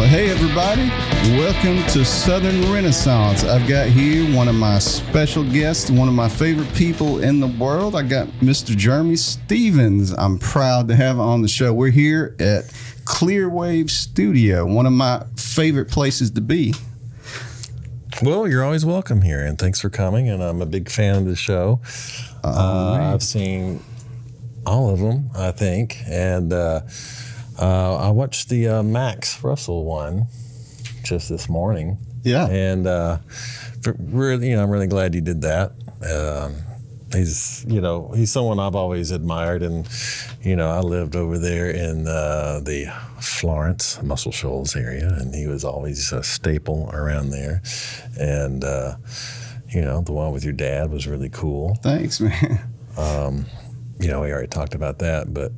Hey everybody, welcome to Southern Renaissance. I've got here one of my special guests, one of my favorite people in the world. I got Mr. Johnny Stevens. I'm proud to have on the show. We're here at Clearwave Studio, one of my favorite places to be. Well, you're always welcome here, and thanks for coming, and I'm a big fan of the show. I've seen all of them, I think, and I watched the Max Russell one just this morning. Yeah. And really, I'm really glad you did that. He's someone I've always admired, and I lived over there in the Florence, Muscle Shoals area, and he was always a staple around there. And the one with your dad was really cool. Thanks, man. We already talked about that, but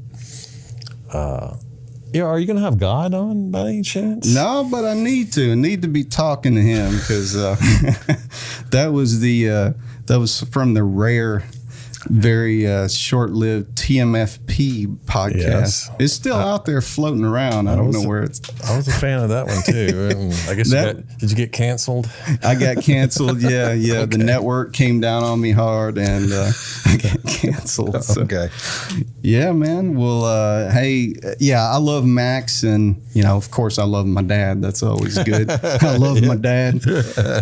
are you going to have God on by any chance? No, but I need to. I need to be talking to him because that was from the rare, very short-lived TMFP podcast. Yes. It's still out there floating around. I don't know where it's. I was a fan of that one too. I guess did you get canceled? I got canceled. Yeah. Okay. The network came down on me hard, and I got canceled. So. Okay. Yeah, man. Well, hey, I love Max, and of course, I love my dad. That's always good. I love my dad,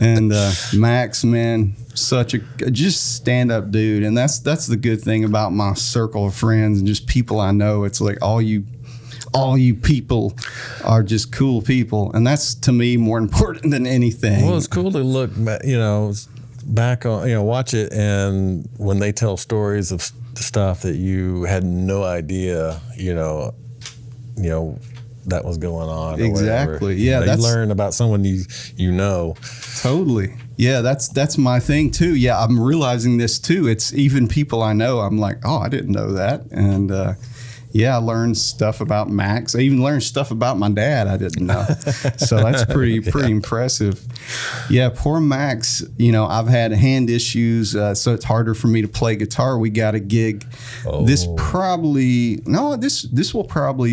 and Max, man, such a just stand-up dude, and that's the good thing about my circle of friends and just people I know. It's like all you people are just cool people, and that's to me more important than anything. Well, it's cool to look, back on, watch it, and when they tell stories of stuff that you had no idea, that was going on. Exactly. Yeah, you learn about someone you know. Totally. Yeah, that's my thing too. Yeah, I'm realizing this too. It's even people I know. I'm like, oh, I didn't know that, and I learned stuff about Max. I even learned stuff about my dad I didn't know. So that's pretty impressive. Yeah, poor Max. I've had hand issues, so it's harder for me to play guitar. We got a gig. Oh. This will probably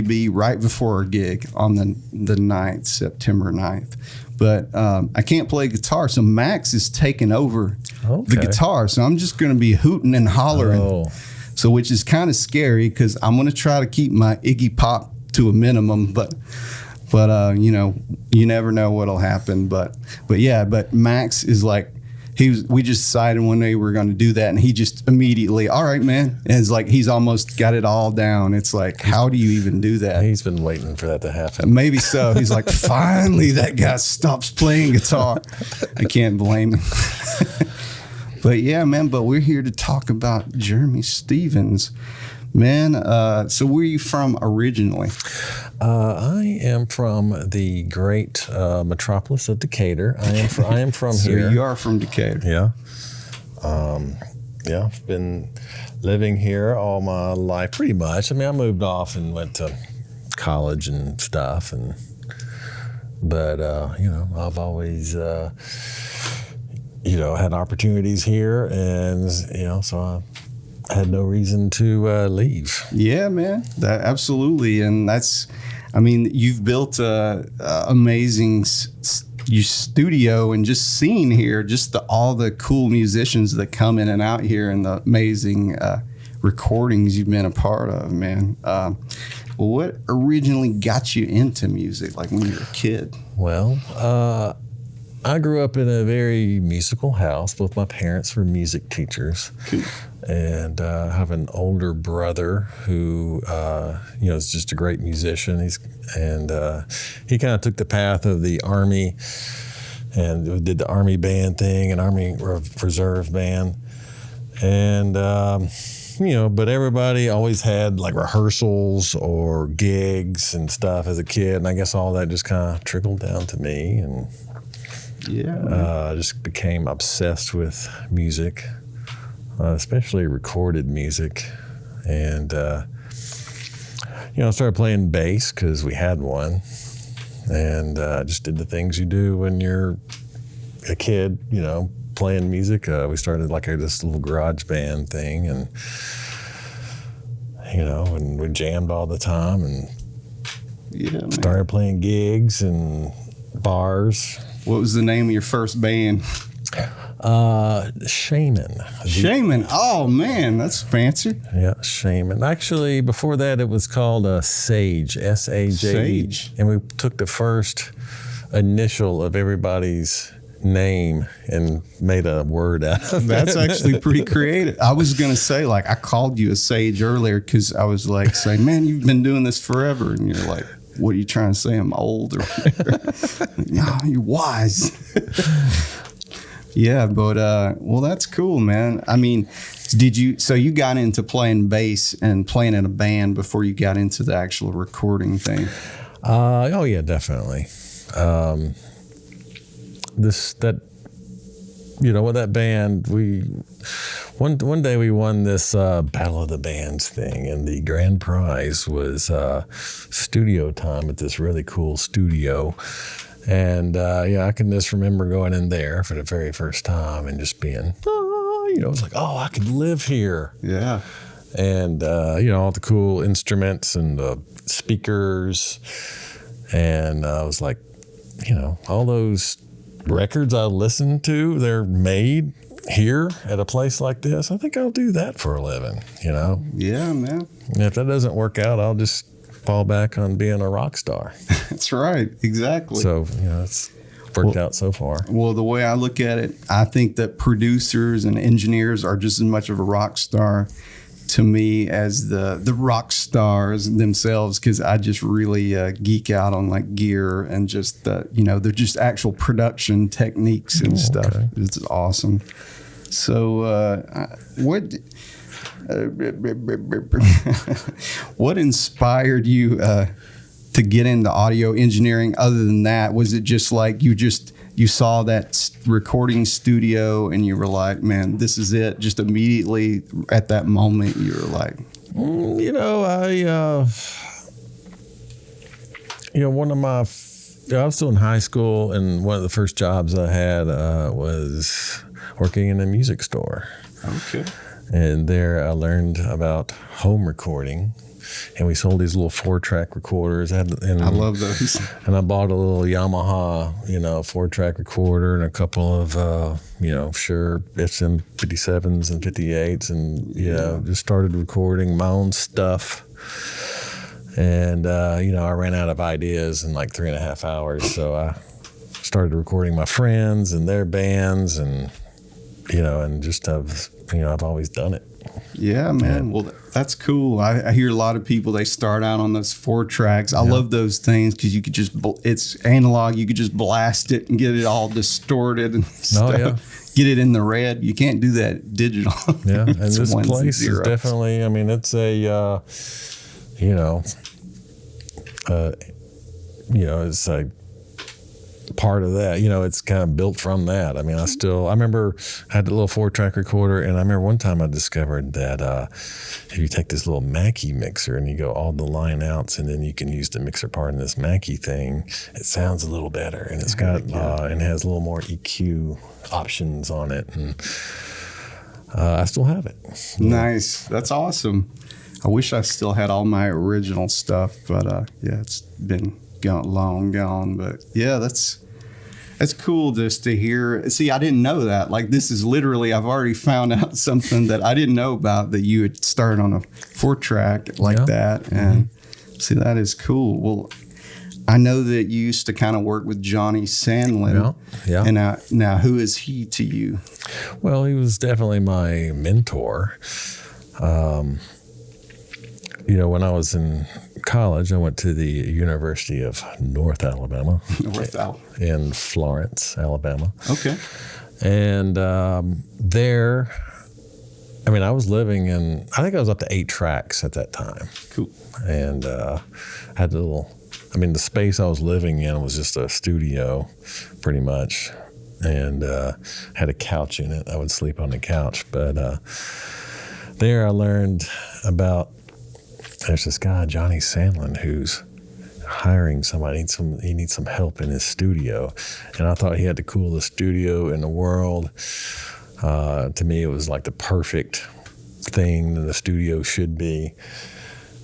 be right before our gig on the 9th, September 9th. But I can't play guitar, so Max is taking over the guitar. So I'm just going to be hooting and hollering. Oh. So which is kind of scary because I'm going to try to keep my Iggy Pop to a minimum, but you never know what'll happen. But Max is like, we just decided one day we were going to do that, and he just immediately, all right, man. And it's like he's almost got it all down. It's like, how do you even do that? He's been waiting for that to happen. Maybe so. He's like, finally, that guy stops playing guitar. I can't blame him. But yeah, man, we're here to talk about Johnny Stevens. Man, so where are you from originally? I am from the great metropolis of Decatur. I am from So here. You are from Decatur. Yeah. I've been living here all my life, pretty much. I mean, I moved off and went to college and stuff, but I've always had opportunities here, and so I had no reason to leave. Yeah, man, that absolutely, and you've built a amazing studio, and just seeing here, just all the cool musicians that come in and out here, and the amazing recordings you've been a part of, man. What originally got you into music, like when you were a kid? Well, I grew up in a very musical house. Both my parents were music teachers. Cool. And I have an older brother who, is just a great musician. He kind of took the path of the Army and did the Army band thing, and Army Reserve band. And, but everybody always had like rehearsals or gigs and stuff as a kid. And I guess all that just kind of trickled down to me. And I just became obsessed with music. Especially recorded music, and I started playing bass because we had one, and just did the things you do when you're a kid, playing music. We started like this little garage band thing, and and we jammed all the time, and Yeah, man. Started playing gigs and bars. What was the name of your first band? Shaman. Shaman. Oh man, that's fancy. Yeah, Shaman. Actually, before that, it was called Sage, S-A-J-E. Sage. And we took the first initial of everybody's name and made a word out of it. That's actually pretty creative. I was going to say, like, I called you a sage earlier because I was like saying, man, you've been doing this forever. And you're like, what are you trying to say? I'm old or whatever. No, you're wise. Yeah, but, well, that's cool, man. I mean, so you got into playing bass and playing in a band before you got into the actual recording thing? Oh, yeah, definitely. With that band, one day we won this Battle of the Bands thing, and the grand prize was studio time at this really cool studio. And I can just remember going in there for the very first time and just being, it was like, I could live here. Yeah. And all the cool instruments and the speakers, and I was like, all those records I listen to, they're made here at a place like this. I think I'll do that for a living, Yeah, man. And if that doesn't work out, I'll just fall back on being a rock star. That's right. Exactly. So, it's worked out so far. Well, the way I look at it, I think that producers and engineers are just as much of a rock star to me as the rock stars themselves, because I just really geek out on like gear and just they're just actual production techniques and stuff. Okay. It's awesome. So what inspired you to get into audio engineering? Other than that, was it just like you saw that recording studio and you were like, man, this is it? Just immediately at that moment, you were like, I was still in high school, and one of the first jobs I had was working in a music store. okay. And there I learned about home recording. And we sold these little 4-track recorders. I love those. And I bought a little Yamaha, 4-track recorder and a couple of, Shure SM57s and 58s, and just started recording my own stuff. And I ran out of ideas in like 3.5 hours, so I started recording my friends and their bands, and and just I've always done it. Yeah, man. Well, that's cool. I hear a lot of people, they start out on those 4 tracks. I love those things because you could it's analog. You could just blast it and get it all distorted and stuff. Get it in the red. You can't do that digital. Yeah, and this place is definitely, it's a, it's a part of that, it's kind of built from that. I remember I had the little 4-track recorder, and I remember one time I discovered that if you take this little Mackie mixer and you go all the line outs, and then you can use the mixer part in this Mackie thing, it sounds a little better, and it's got and it has a little more EQ options on it, and I still have it. Nice. That's awesome. I wish I still had all my original stuff, but it's been long gone. But yeah, that's cool just to hear. See, I didn't know that. Like, this is literally, I've already found out something that I didn't know about, that you had started on a 4-track like that. And see, that is cool. Well, I know that you used to kind of work with Johnny Sandlin. Yeah. And now who is he to you? Well, he was definitely my mentor. When I was in college, I went to the University of North Alabama. In Florence, Alabama. Okay. And there, I was living in, I think I was up to 8 tracks at that time. Cool. And had the space I was living in was just a studio, pretty much. And had a couch in it. I would sleep on the couch. But there I learned about, there's this guy, Johnny Sandlin, who's hiring somebody. He needs some help in his studio. And I thought he had the coolest studio in the world. To me, it was like the perfect thing that a studio should be.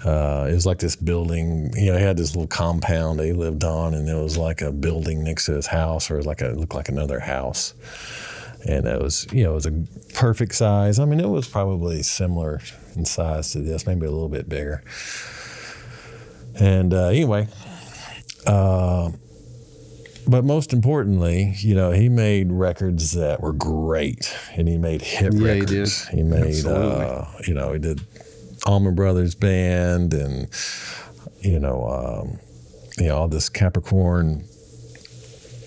It was like this building, he had this little compound that he lived on, and there was like a building next to his house, or it looked like another house. And it was, it was a perfect size. I mean, it was probably similar in size to this, maybe a little bit bigger. And anyway, but most importantly, he made records that were great, and he made hit records. He made, he did Allman Brothers Band, and all this Capricorn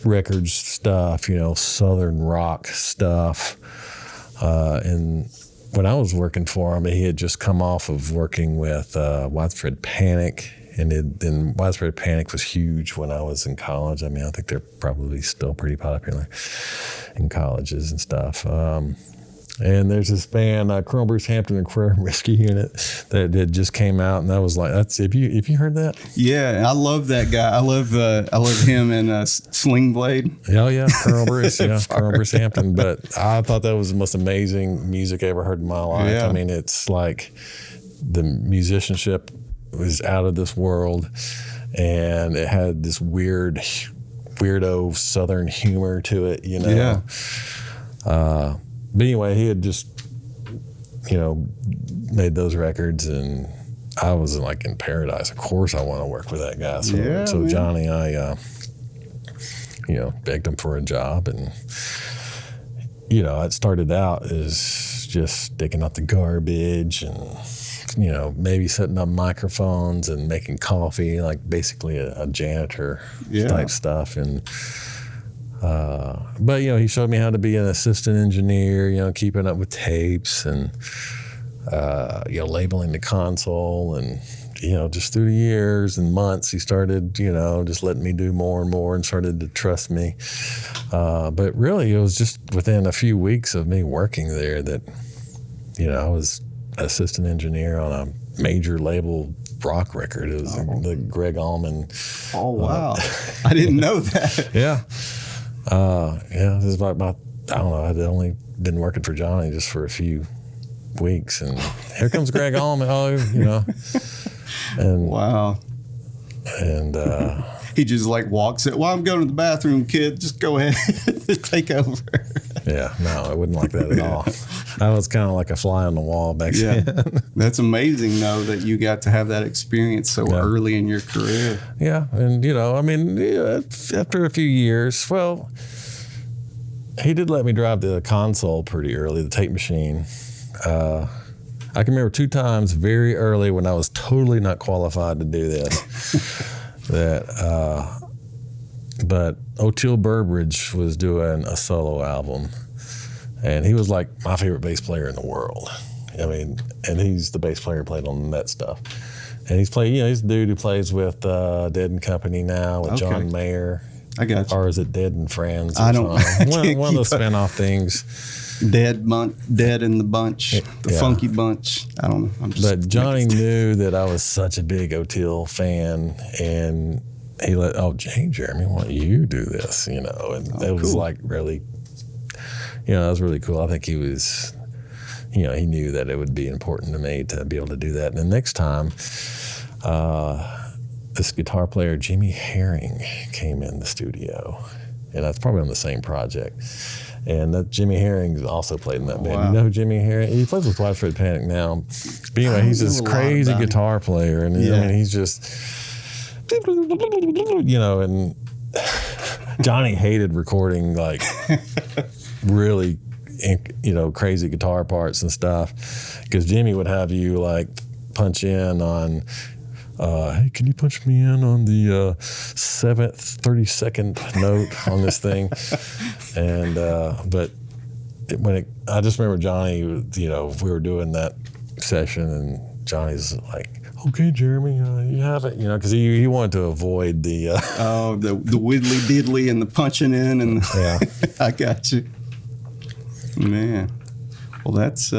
Records stuff, Southern rock stuff. And when I was working for him, he had just come off of working with Widespread Panic. And Widespread Panic was huge when I was in college. I mean, I think they're probably still pretty popular in colleges and stuff. And there's this band, Colonel Bruce Hampton and Aquarium Rescue Unit, that just came out, and that was like, have you heard that? Yeah, I love that guy. I love him and Sling Blade. Oh yeah, Colonel Bruce, Colonel Bruce Hampton. But I thought that was the most amazing music I ever heard in my life. Yeah. I mean, it's like the musicianship was out of this world, and it had this weirdo Southern humor to it, Yeah. But anyway, he had just, made those records, and I was like in paradise. Of course, I want to work with that guy. So Johnny, I, begged him for a job, and it started out as just sticking up the garbage and maybe setting up microphones and making coffee, like basically a janitor type stuff. And but he showed me how to be an assistant engineer, keeping up with tapes and labeling the console, and just through the years and months, he started just letting me do more and more, and started to trust me. But really, it was just within a few weeks of me working there that I was assistant engineer on a major label rock record. It was the Greg Allman. Oh wow! I didn't know that. Yeah. This is about I don't know. I'd only been working for Johnny just for a few weeks, and here comes Greg Allman. And wow. And he just like walks it. Well, I'm going to the bathroom, kid. Just go ahead, take over. Yeah, no, I wouldn't like that at all. I was kind of like a fly on the wall back then. That's amazing, though, that you got to have that experience so early in your career. Yeah, and after a few years, well, he did let me drive the console pretty early, the tape machine. I can remember 2 times very early when I was totally not qualified to do this. But O'Teal Burbridge was doing a solo album, and he was like my favorite bass player in the world. I mean, and he's the bass player who played on that stuff. And he's he's the dude who plays with Dead and Company now with John Mayer. I got you. Or is it Dead and Friends? I don't know. One of those spinoff things. Dead in the Bunch, the Funky Bunch. I don't know. But Johnny knew that I was such a big O'Teal fan, and he let, hey, Jeremy, why don't you do this? And it was like really, that was really cool. I think he was, he knew that it would be important to me to be able to do that. And the next time, this guitar player, Jimmy Herring, came in the studio, and that's probably on the same project. And that Jimmy Herring also played in that band. Wow. You know who Jimmy Herring? He plays with Widespread Panic now. But anyway, he's this crazy guitar player, and I mean, he's just, and Johnny hated recording like really, crazy guitar parts and stuff, because Jimmy would have you like punch in on, hey, can you punch me in on the 7th 32nd note on this thing? And but I just remember Johnny, we were doing that session, and Johnny's like, okay, Jeremy, you have it, because he wanted to avoid the the widdly diddly and the punching in, and I got you, man. Well, that's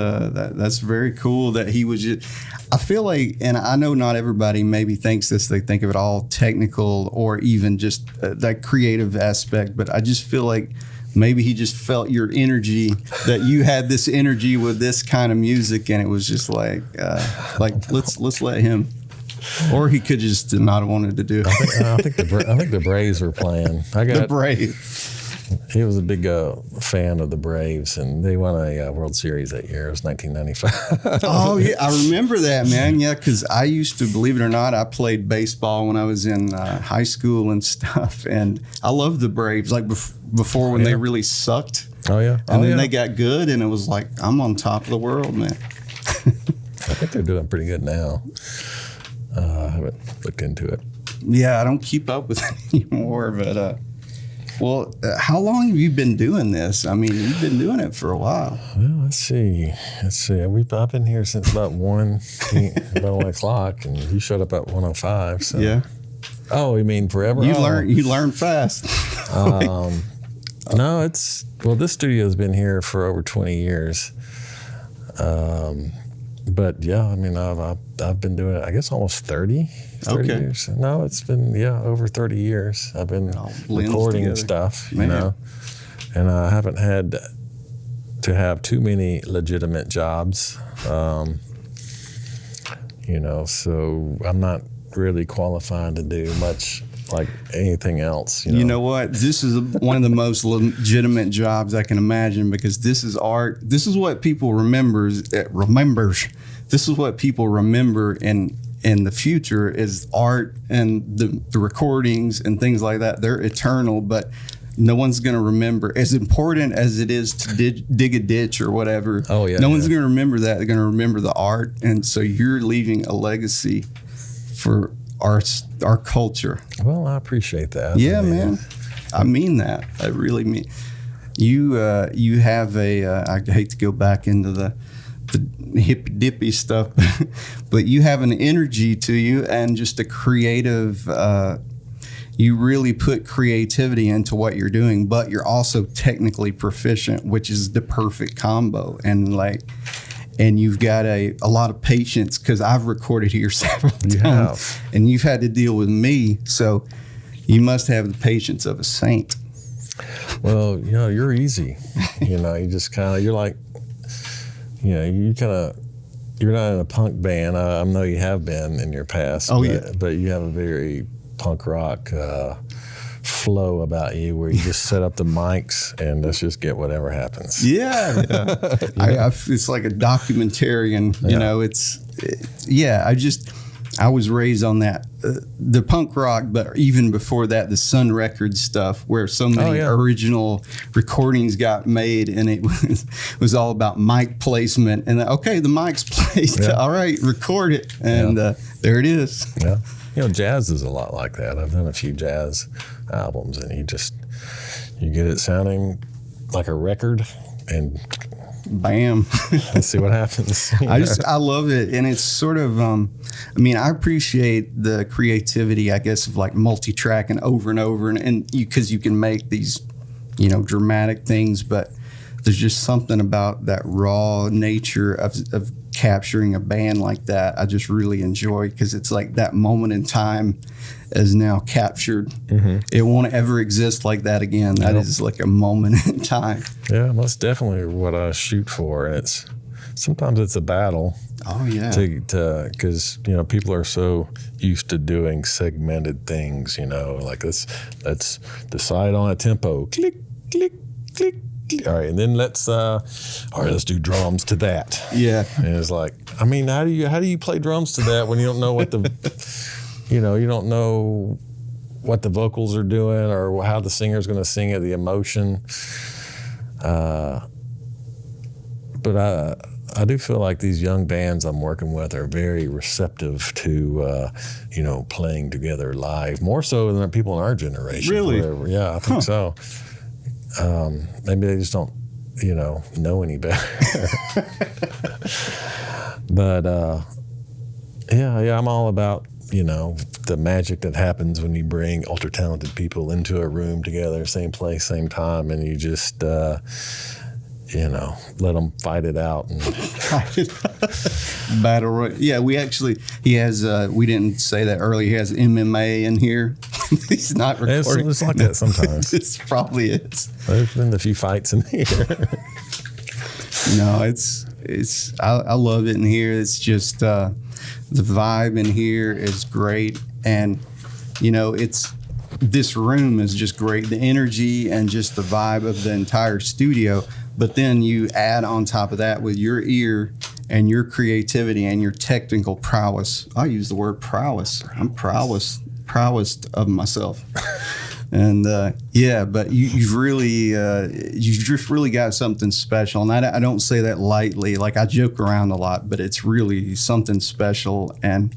very cool that he was just. I feel like, and I know not everybody maybe thinks this, they think of it all technical or even just that creative aspect, but I just feel like maybe he just felt your energy, that you had this energy with this kind of music, and it was just like let's let him Or he could just not wanted to do it. I think the Braves were playing. The Braves. He was a big fan of the Braves, and they won a World Series that year. It was 1995. Oh, yeah. I remember that, man. Yeah, because I used to, believe it or not, I played baseball when I was in high school and stuff. And I loved the Braves, like before when they really sucked. Oh, yeah. And then they got good, and it was like, I'm on top of the world, man. I think they're doing pretty good now. I haven't looked into it. Yeah, I don't keep up with it anymore, but... Well, how long have you been doing this? I mean, you've been doing it for a while. Well, let's see. I've been here since about 1 o'clock, and you showed up at 1:05. So. Yeah. Oh, you mean forever? You learn fast. No, this studio's been here for over 20 years. But yeah, I mean, I've been doing it, I guess, almost 30 years. No, it's been, over 30 years. I've been recording stuff, you know, and I haven't had to have too many legitimate jobs, so I'm not really qualified to do much like anything else. You know what? This is one of the most legitimate jobs I can imagine, because this is art. This is what people remembers. This is what people remember in the future is art, and the recordings and things like that. They're eternal, but no one's going to remember. As important as it is to dig a ditch or whatever, no one's going to remember that. They're going to remember the art. And so you're leaving a legacy for our culture. Well, I appreciate that. Yeah, man. I mean that. I really mean. You have I hate to go back into the hippy dippy stuff, but you have an energy to you and just a creative. You really put creativity into what you're doing, but you're also technically proficient, which is the perfect combo. And you've got a lot of patience, because I've recorded here several times, and you've had to deal with me, so you must have the patience of a saint. Well, you're easy. You just kind of, you're like, you're not in a punk band. I know you have been in your past. But you have a very punk rock flow about you, where you just set up the mics and let's just get whatever happens. Yeah. It's like a documentarian. I was raised on that, the punk rock, but even before that, the Sun Records stuff, where so many original recordings got made, and it was all about mic placement. And the mic's placed. Yeah. All right, record it, and there it is. Yeah. Jazz is a lot like that. I've done a few jazz albums, and you get it sounding like a record, and bam. Let's see what happens. I love it. And it's sort of, I appreciate the creativity, I guess, of like multi-tracking over and over, and because you can make these, dramatic things, but there's just something about that raw nature of capturing a band like that. I just really enjoy, because it's like that moment in time is now captured. Mm-hmm. It won't ever exist like that again. That is like a moment in time. Yeah, that's definitely what I shoot for. And sometimes it's a battle. Oh yeah. Because people are so used to doing segmented things. Like let's decide on a tempo. Click, click, click. All right, and then let's do drums to that. Yeah. And it's like, how do you play drums to that when you don't know what you don't know what the vocals are doing or how the singer's going to sing it, the emotion. But I do feel like these young bands I'm working with are very receptive to playing together live, more so than people in our generation. Really? Yeah, I think so. Maybe they just don't, know any better. But I'm all about, the magic that happens when you bring ultra talented people into a room together, same place, same time, and you just, let them fight it out. And Battle Royale. Yeah, he has, we didn't say that earlier, he has MMA in here. He's not recording. It's like that sometimes. It probably is. There's been a few fights in here. No, I love it in here. It's just, The vibe in here is great, and you know, this room is just great. The energy and just the vibe of the entire studio. But then you add on top of that with your ear and your creativity and your technical prowess. I use the word prowess. I'm prowess of myself. And yeah, but you've just really got something special. And I don't say that lightly. Like, I joke around a lot, but it's really something special. And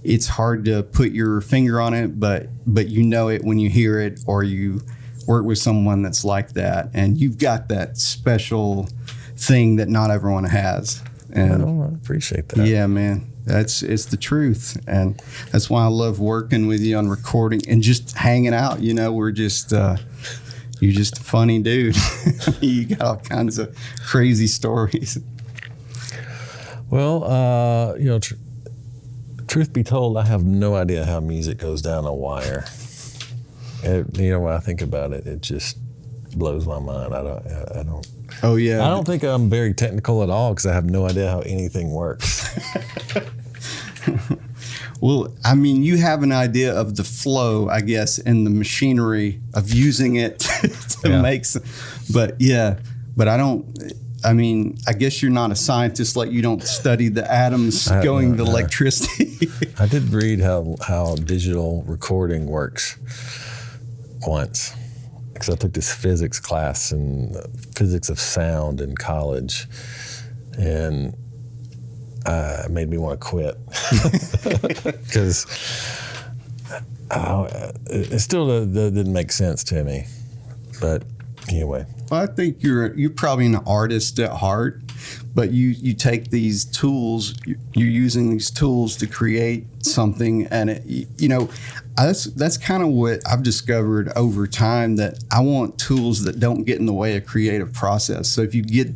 it's hard to put your finger on it, but you know it when you hear it, or you work with someone that's like that, and you've got that special thing that not everyone has. And I appreciate that. Yeah, man, it's the truth, and that's why I love working with you on recording and just hanging out. You know, we're just you're just a funny dude. You got all kinds of crazy stories. Well, you know, truth be told, I have no idea how music goes down a wire. You know, when I think about it, it just blows my mind. I don't. Oh yeah. I don't think I'm very technical at all, because I have no idea how anything works. Well, I mean, you have an idea of the flow, I guess, and the machinery of using it to make some, but I don't. I mean, I guess you're not a scientist, like you don't study the atoms going to electricity. I did read how digital recording works once, because I took this physics class and physics of sound in college, and it made me want to quit, because it still didn't make sense to me. But anyway. Well, I think you're probably an artist at heart, but you take these tools, you're using these tools to create something, and you know, that's kind of what I've discovered over time, that I want tools that don't get in the way of creative process. So if you get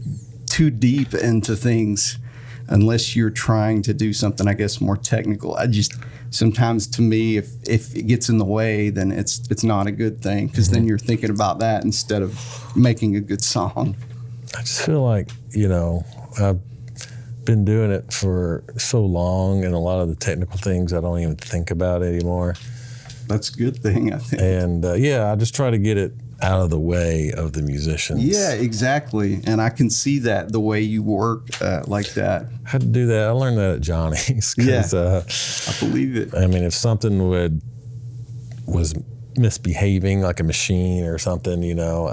too deep into things, unless you're trying to do something, I guess, more technical, sometimes to me, if it gets in the way, then it's not a good thing, because then you're thinking about that instead of making a good song. I just feel like, you know, I've been doing it for so long, and a lot of the technical things I don't even think about anymore. That's a good thing, I think. And I just try to get it out of the way of the musicians. Yeah, exactly. And I can see that, the way you work like that. I had to do that. I learned that at Johnny's. Yeah, I believe it. I mean, if something was misbehaving, like a machine or something, you know,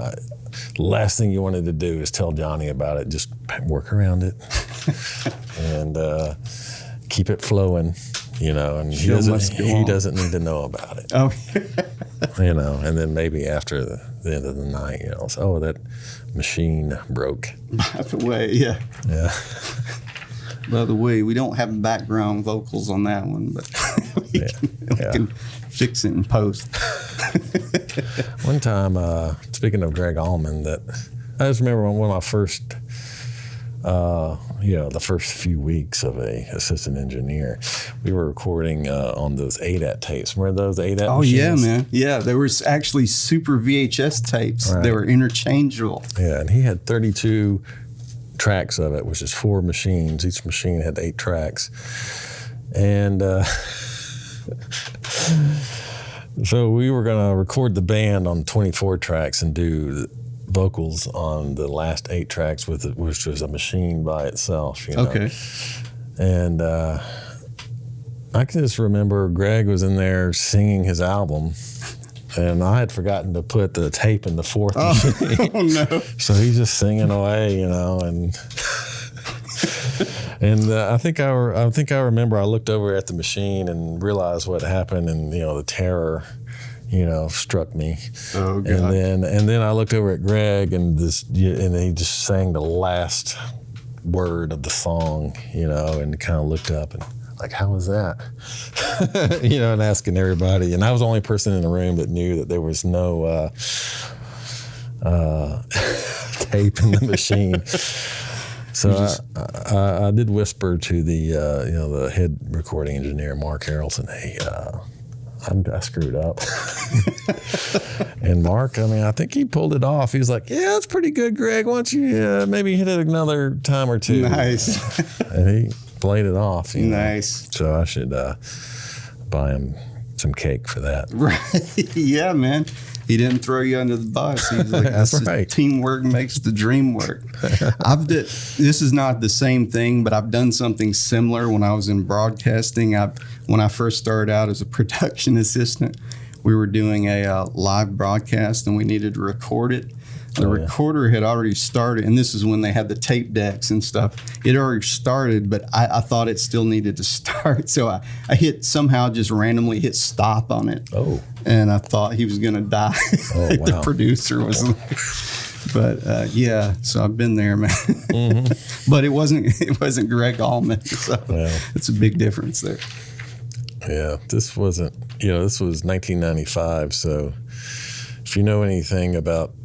the last thing you wanted to do is tell Johnny about it. Just work around it and keep it flowing, you know, and he doesn't need to know about it. Oh, you know, and then maybe after the end of the night, you know, so, that machine broke. By the way, yeah. By the way, we don't have background vocals on that one, but we can fix it in post. One time, speaking of Greg Allman, that I just remember one of my first, the first few weeks of a assistant engineer, we were recording on those ADAT tapes. Remember those ADAT machines? Yeah, man. Yeah, there was actually super VHS tapes. Right. They were interchangeable. Yeah, and he had 32 tracks of it, which is 4 machines. Each machine had 8 tracks. And so we were going to record the band on 24 tracks and do vocals on the last 8 tracks, which was a machine by itself. You know? Okay. And I can just remember Greg was in there singing his album, and I had forgotten to put the tape in the 4th machine. Oh no! So he's just singing away, you know, and I think I remember I looked over at the machine and realized what happened, and you know, the terror, you know, struck me. Oh God! And then I looked over at Greg, and he just sang the last word of the song, you know, and kind of looked up and like, how was that? You know, and asking everybody. And I was the only person in the room that knew that there was no tape in the machine. So I did whisper to the head recording engineer, Mark Harrelson, hey, I screwed up. And Mark, I mean, I think he pulled it off. He was like, yeah, that's pretty good, Greg. Why don't you maybe hit it another time or two? Nice. And played it off. You know? Nice. So I should buy him some cake for that. Right. Yeah, man. He didn't throw you under the bus. He's like, That's right. Teamwork makes the dream work. This is not the same thing, but I've done something similar when I was in broadcasting. When I first started out as a production assistant, we were doing a live broadcast and we needed to record it. The recorder had already started, and this is when they had the tape decks and stuff. It already started, but I thought it still needed to start. So I somehow just randomly hit stop on it. Oh. And I thought he was going to die. Oh, like wow. The producer was. But yeah, so I've been there, man. Mm-hmm. But it wasn't Greg Allman. So it's a big difference there. Yeah, this was 1995. So if you know anything about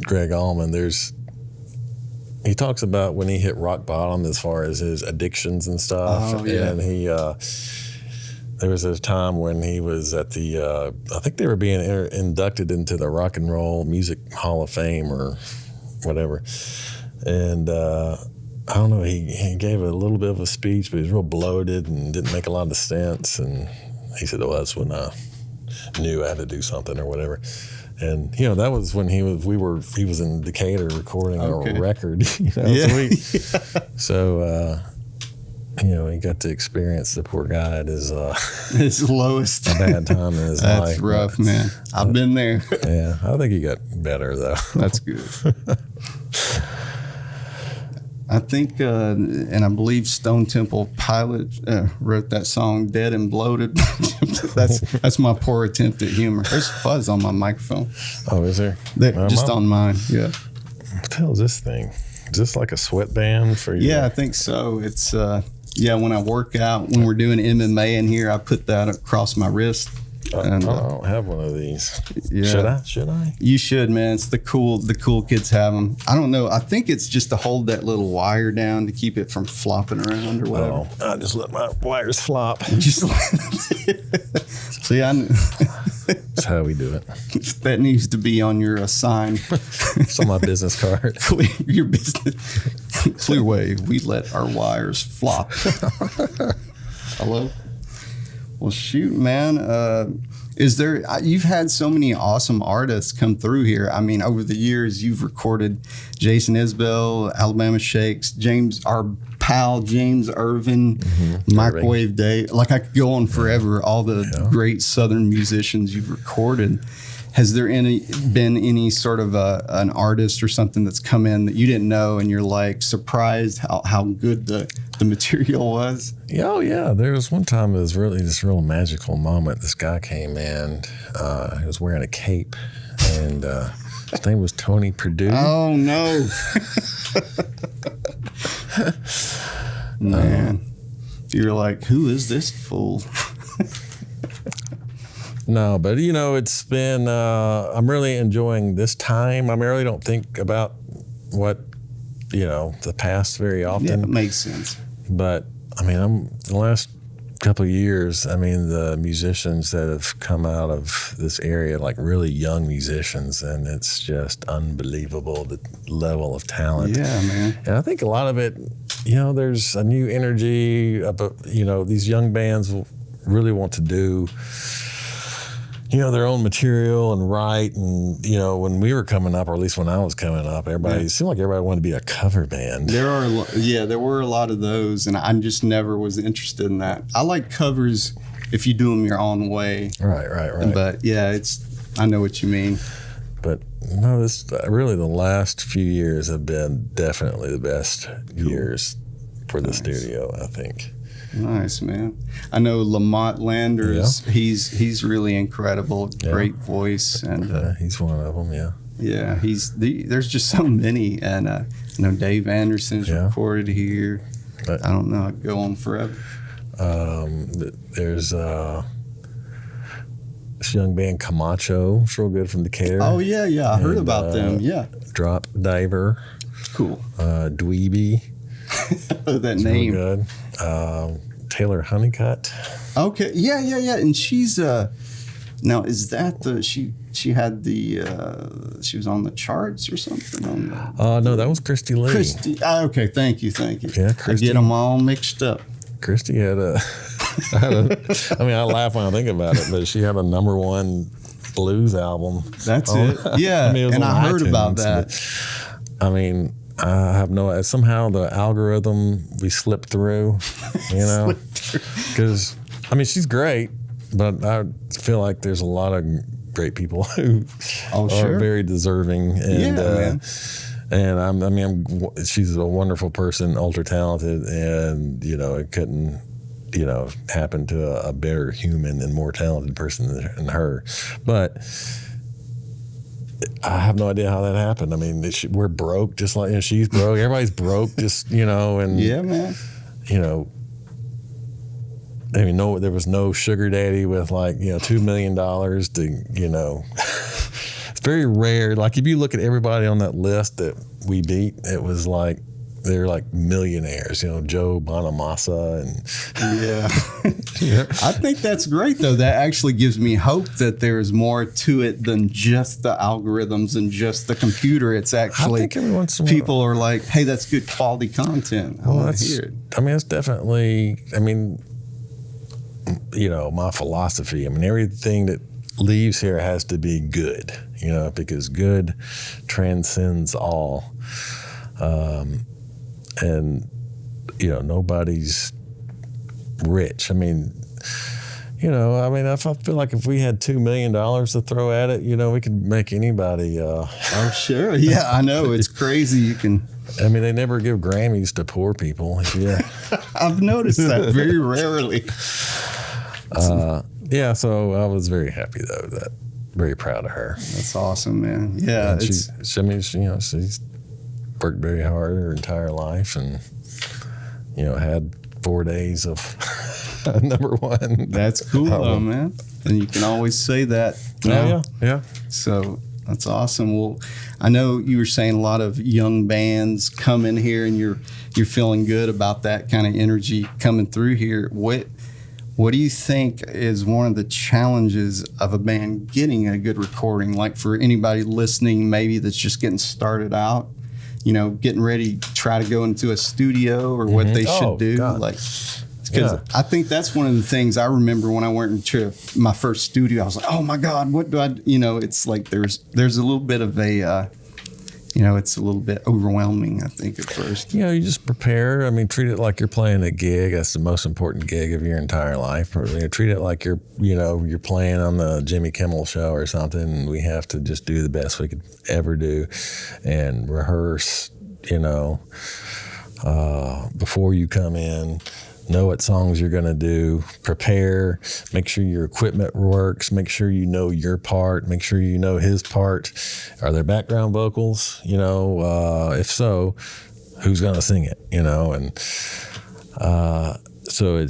Greg Allman, he talks about when he hit rock bottom as far as his addictions and stuff. Oh, yeah. And there was a time when he was at I think they were being inducted into the Rock and Roll Music Hall of Fame or whatever. And I don't know, he gave a little bit of a speech, but he was real bloated and didn't make a lot of sense. And he said, "Oh, that's when I knew I had to do something or whatever." And that was when he was in Decatur recording a record. So he got to experience the poor guy at his lowest bad time in his life. That's rough, man. I've been there. Yeah, I think he got better though. That's good. I think, and I believe Stone Temple Pilots wrote that song "Dead and Bloated." that's my poor attempt at humor. There's fuzz on my microphone. Oh, is there? Just on mine. Yeah. What the hell is this thing? Is this like a sweatband for you? Yeah, I think so. It's when I work out, when we're doing MMA in here, I put that across my wrist. I don't have one of these. Yeah. Should I? You should, man. It's the cool kids have them. I don't know. I think it's just to hold that little wire down to keep it from flopping around or whatever. Oh, I just let my wires flop. See, That's how we do it. That needs to be on your sign. It's on my business card. Your business. Clearwave, we let our wires flop. Hello? Well, shoot, man. You've had so many awesome artists come through here. I mean, over the years, you've recorded Jason Isbell, Alabama Shakes, our pal James Irvin, Microwave Day. Like, I could go on forever, all the great Southern musicians you've recorded. Has there been any sort of an artist or something that's come in that you didn't know and you're like surprised how good the material was? Oh, yeah. There was one time it was really this real magical moment. This guy came in, he was wearing a cape, and his name was Tony Perdue. Oh, no. Man. You're like, who is this fool? No, but it's been, I'm really enjoying this time. I really don't think about what, the past very often. Yeah, it makes sense. But the last couple of years, the musicians that have come out of this area, like really young musicians, and it's just unbelievable, the level of talent. Yeah, man. And I think a lot of it, there's a new energy, these young bands really want to do their own material and write. And, when we were coming up, or at least when I was coming up, it seemed like everybody wanted to be a cover band. There were a lot of those, and I just never was interested in that. I like covers if you do them your own way. Right. But yeah, I know what you mean. But no, really the last few years have been definitely the best years for the studio, I think. Nice, man. I know Lamont Landers. He's really incredible. Great voice, and he's one of them. Yeah. Yeah, there's just so many, and I know Dave Anderson's recorded here. But I don't know. I'd go on forever. There's this young band Camacho. It's real good from Decatur. Oh yeah. I heard about them. Yeah. Drop Diver. Cool. Dweeby. That name. Real good. Taylor Honeycutt. Okay. Yeah. And she's Now, is that she had the she was on the charts or something? No, that was Christy Lee. Christy. Okay, thank you. Yeah, Christy. I get them all mixed up. Christy had I mean, I laugh when I think about it, but she had a #1 blues album. That's it. Yeah, I mean, and I heard iTunes, about that. But, I mean, I have no. Somehow the algorithm we slipped through, you know, because I mean she's great, but I feel like there's a lot of great people who are very deserving, and man. And she's a wonderful person, ultra talented, and you know it couldn't, you know, happen to a better human and more talented person than her, but. I have no idea how that happened. I mean, we're broke, just like, you know, she's broke. Everybody's broke, just, you know, and yeah, man. You know, I mean, there was no sugar daddy with like, you know, $2 million to, you know, it's very rare. Like if you look at everybody on that list that we beat, it was like, they're like millionaires, you know, Joe Bonamassa and yeah. I think that's great though. That actually gives me hope that there's more to it than just the algorithms and just the computer. It's actually people are like, hey, that's good quality content. I want to hear it. I mean, it's definitely, I mean, you know, my philosophy. I mean, everything that leaves here has to be good, you know, because good transcends all. And, you know, nobody's rich. I mean, you know, I feel like if we had $2 million to throw at it, you know, we could make anybody. Oh, sure. Yeah, I know. It's crazy. You can. I mean, they never give Grammys to poor people. Yeah. I've noticed that very rarely. Yeah, so I was very happy, though, very proud of her. That's awesome, man. Yeah. She's worked very hard her entire life and, you know, had 4 days of #1. That's cool, though, man. And you can always say that now. Yeah. So that's awesome. Well, I know you were saying a lot of young bands come in here and you're feeling good about that kind of energy coming through here. What do you think is one of the challenges of a band getting a good recording? Like for anybody listening, maybe that's just getting started out, you know, getting ready to try to go into a studio or what they should do. God. Like, because I think that's one of the things I remember when I went into my first studio. I was like, oh my God, what do I, you know, it's like there's a little bit of a, you know, it's a little bit overwhelming, I think, at first. You know, you just prepare. I mean, treat it like you're playing a gig. That's the most important gig of your entire life. Or, you know, treat it like you're playing on the Jimmy Kimmel show or something. And we have to just do the best we could ever do and rehearse, you know, before you come in. Know what songs you're going to do, prepare, make sure your equipment works, make sure you know your part, make sure you know his part. Are there background vocals? You know, if so, who's going to sing it? You know, and so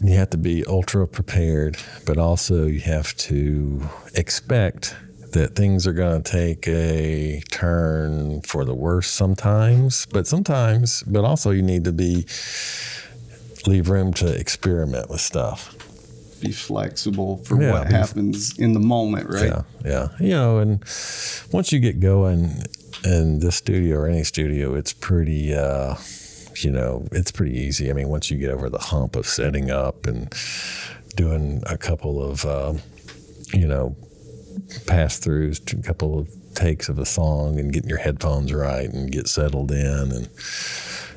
you have to be ultra prepared, but also you have to expect that things are going to take a turn for the worse sometimes, but also you need to leave room to experiment with stuff. Be flexible for what happens in the moment, right? Yeah. You know, and once you get going in this studio or any studio, it's pretty, you know, it's pretty easy. I mean, once you get over the hump of setting up and doing a couple of, you know, pass-throughs, a couple of takes of a song and getting your headphones right and get settled in and,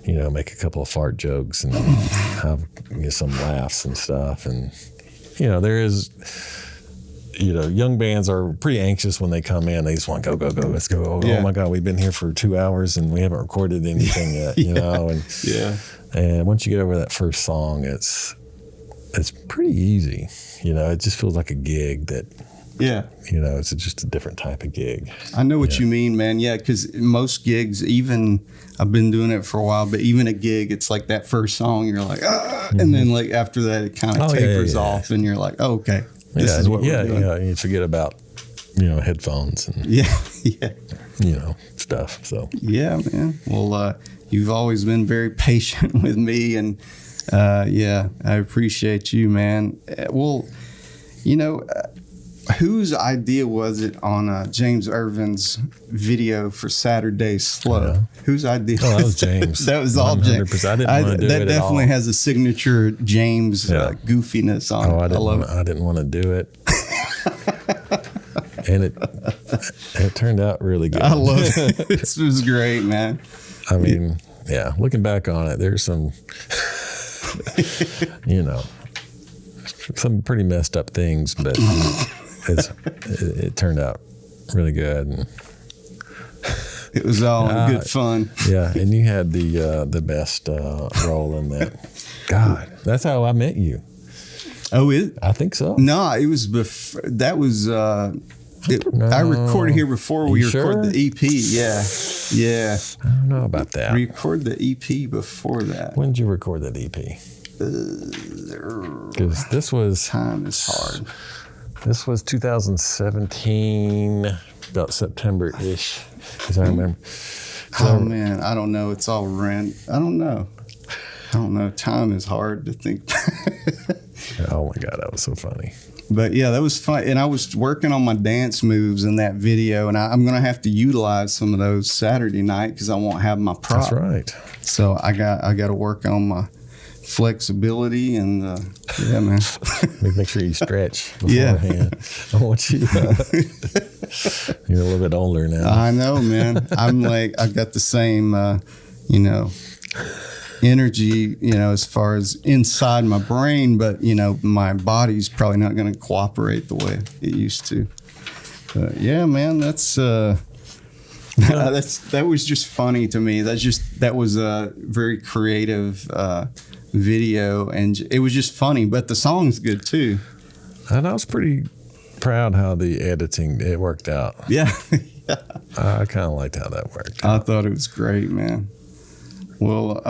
you know, make a couple of fart jokes and have some laughs and stuff. And, you know, there is, you know, young bands are pretty anxious when they come in. They just want go, let's go. Oh my God, we've been here for 2 hours and we haven't recorded anything yet, you know? And, and once you get over that first song, it's pretty easy. You know, it just feels like a gig that, you know, it's just a different type of gig. I know what you mean, man. Yeah, because most gigs, even I've been doing it for a while, but even a gig, it's like that first song, you're like, and then like after that, it kind of tapers off, and you're like, oh, okay, this is what we're doing. Yeah, you forget about, you know, headphones and you know, stuff. So yeah, man. Well, you've always been very patient with me, and I appreciate you, man. Well, you know. whose idea was it on James Irvin's video for Saturday Slow? Yeah. Whose idea? Oh, that was James. That was all James. 100%. I didn't want to do that it definitely at all. has a signature James goofiness on it. I didn't want to do it. And it turned out really good. I love it. This was great, man. I mean, yeah, looking back on it, there's some, some pretty messed up things, but it turned out really good. And it was all in good fun. Yeah, and you had the best role in that. God, that's how I met you. Oh, I think so. No, it was before. That was. I recorded here before we recorded the EP. Yeah. I don't know about that. Record the EP before that. When did you record that EP? Because this was time is hard. This was 2017, about September-ish, as I remember. Man, I don't know. It's all rent. I don't know. Time is hard to think. Oh my God, that was so funny. But yeah, that was fun. And I was working on my dance moves in that video, and I'm going to have to utilize some of those Saturday night because I won't have my prop. That's right. So I got to work on my flexibility and yeah, man. Make sure you stretch beforehand. I want you. You're a little bit older now. I know, man. I'm like, I've got the same, energy, as far as inside my brain, but my body's probably not going to cooperate the way it used to. But yeah, man, that was just funny to me. That was a very creative video, and it was just funny. But the song's good too. And I was pretty proud how the editing it worked out. Yeah, I kind of liked how that worked. I thought it was great, man. Well,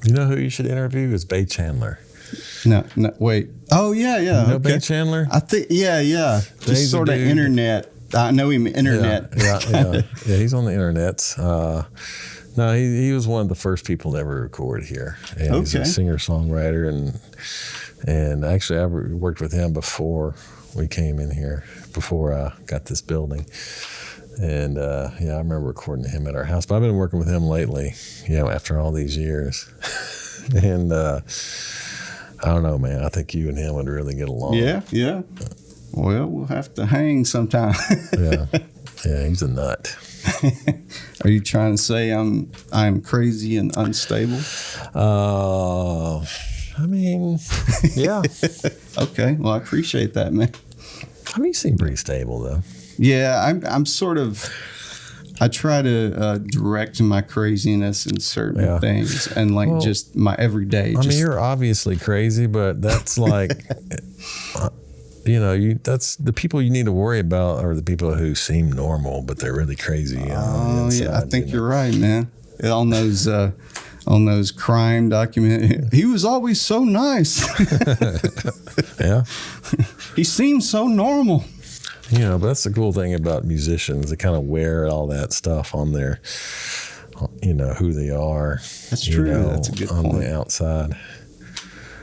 you know who you should interview is Bay Chandler. No, wait. Oh, yeah. You know Bay Chandler? I think, yeah. Just sort of internet. I know him, internet. Yeah, he's on the internet. No, he was one of the first people to ever record here. And he's a singer-songwriter. And actually, I worked with him before we came in here, before I got this building. And I remember recording him at our house. But I've been working with him lately, after all these years. And I don't know, man. I think you and him would really get along. Yeah. Well, we'll have to hang sometime. Yeah, he's a nut. Are you trying to say I'm crazy and unstable? I mean, yeah. Okay. Well, I appreciate that, man. I mean, you seem pretty stable, though. Yeah, I'm sort of. I try to direct my craziness in certain things, and just my everyday. I mean, you're obviously crazy, but that's like, that's the people you need to worry about are the people who seem normal, but they're really crazy. I think you're right, man. On those crime documentaries, he was always so nice. Yeah, he seems so normal. But that's the cool thing about musicians. They kind of wear all that stuff on their, who they are. That's true. That's a good point. On the outside.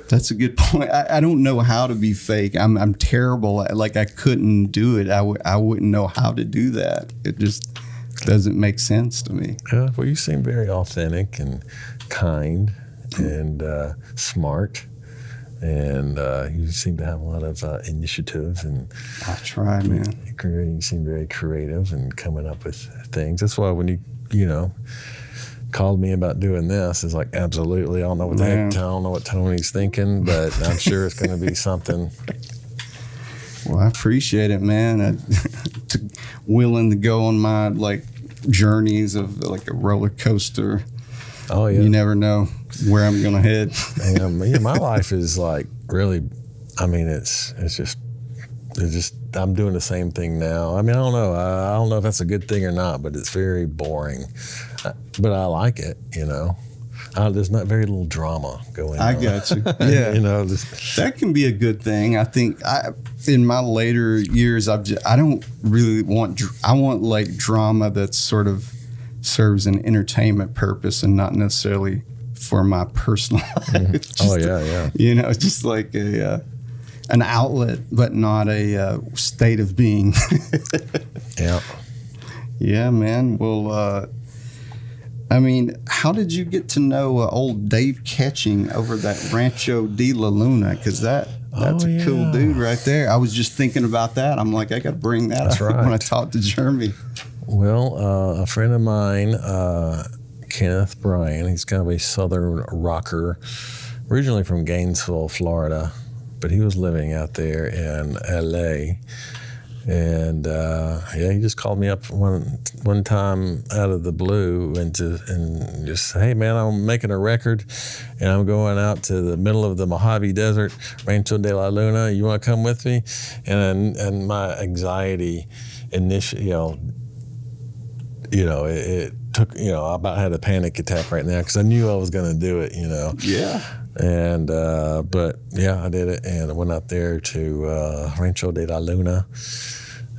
That's a good point. I don't know how to be fake. I'm terrible at, I couldn't do it. I wouldn't know how to do that. It just doesn't make sense to me. Yeah, well, you seem very authentic and kind and smart. And you seem to have a lot of initiative, and I try, man. You seem very creative and coming up with things. That's why when you called me about doing this, it's like absolutely. I don't know what I don't know what Tony's thinking, but I'm sure it's going to be something. Well, I appreciate it, man. I'm willing to go on my journeys of a roller coaster. Oh yeah, you never know where I'm gonna head. And my life is really. I mean, it's just I'm doing the same thing now. I mean, I don't know. I don't know if that's a good thing or not, but it's very boring. But I like it. There's not very little drama going on. I got you. Yeah, that can be a good thing. I think in my later years, I don't really want. I want drama that's sort of serves an entertainment purpose and not necessarily for my personal life. Yeah. Just like a. an outlet, but not a state of being. Yeah. Yeah, man. Well, I mean, how did you get to know old Dave Catching over that Rancho de la Luna? Because that's a cool dude right there. I was just thinking about that. I'm like, I got to bring that up when I talk to Jeremy. Well, a friend of mine, Kenneth Bryan, he's kind of a southern rocker, originally from Gainesville, Florida, but he was living out there in LA. And he just called me up one time out of the blue and just said, hey man, I'm making a record and I'm going out to the middle of the Mojave Desert, Rancho de la Luna. You want to come with me? And my anxiety initially, it took, I about had a panic attack right now because I knew I was going to do it, Yeah. And but yeah, I did it, and I went out there to Rancho de la Luna,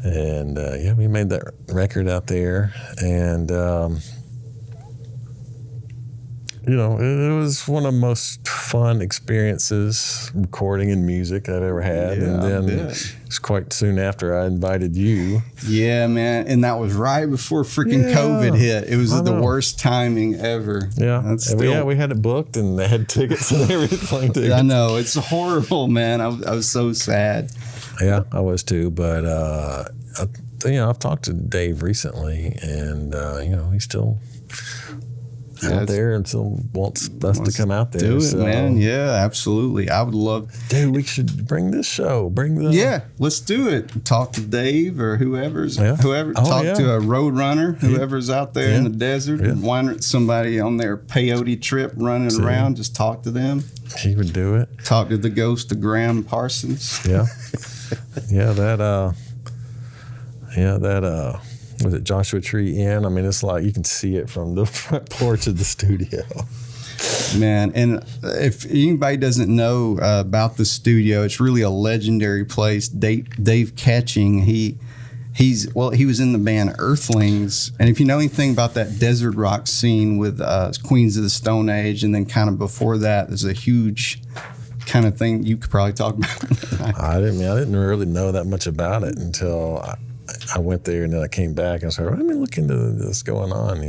and we made that record out there, and it was one of the most fun experiences recording in music I've ever had. Yeah, and then it's quite soon after I invited you. Yeah, man. And that was right before freaking COVID hit. It was the worst timing ever. Yeah. We had it booked and they had tickets and everything. I know. It's horrible, man. I was so sad. Yeah, I was too. But, I've talked to Dave recently and, he's still out there and still wants us to come out there. Do it, man. Yeah, absolutely. I would love. Dude, we should bring this show. Yeah, let's do it. Talk to Dave or whoever's to a road runner, whoever's out there in the desert. Yeah. And why not somebody on their peyote trip running around? Just talk to them. He would do it. Talk to the ghost of Graham Parsons. Yeah. Was it Joshua Tree Inn? I mean, it's like you can see it from the front porch of the studio. Man, and if anybody doesn't know about the studio, it's really a legendary place. Dave Catching, he was in the band Earthlings, and if you know anything about that desert rock scene with Queens of the Stone Age, and then kind of before that, there's a huge kind of thing you could probably talk about. I didn't really know that much about it until I went there, and then I came back and I said, let me look into this going on,